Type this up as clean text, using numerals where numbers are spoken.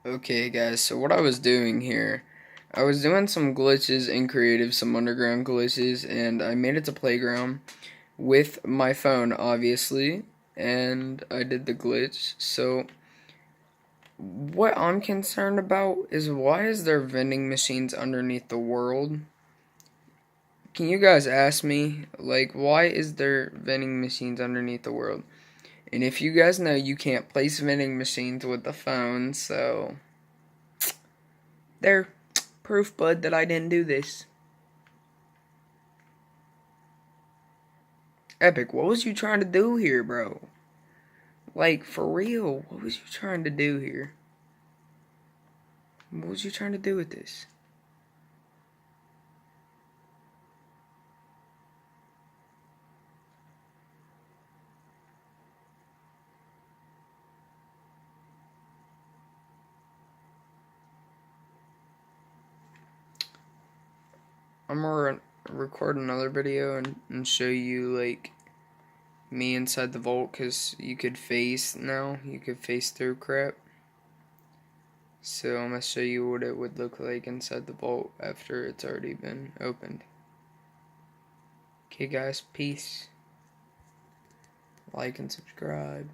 Okay, guys, so what I was doing here, I was doing some glitches in creative, some underground glitches, and I made it to playground with my phone, obviously, and I did the glitch. So, what I'm concerned about is why is there vending machines underneath the world? Can you guys ask me, like, why is there vending machines underneath the world? And if you guys know, you can't place vending machines with the phone, so there. Proof, bud, that I didn't do this. Epic, what was you trying to do here, bro? Like, for real, what was you trying to do here? What was you trying to do with this? I'm gonna record another video and show you, like, me inside the vault, because you could face now. You could face through crap. So I'm gonna show you what it would look like inside the vault after it's already been opened. Okay, guys, peace. Like and subscribe.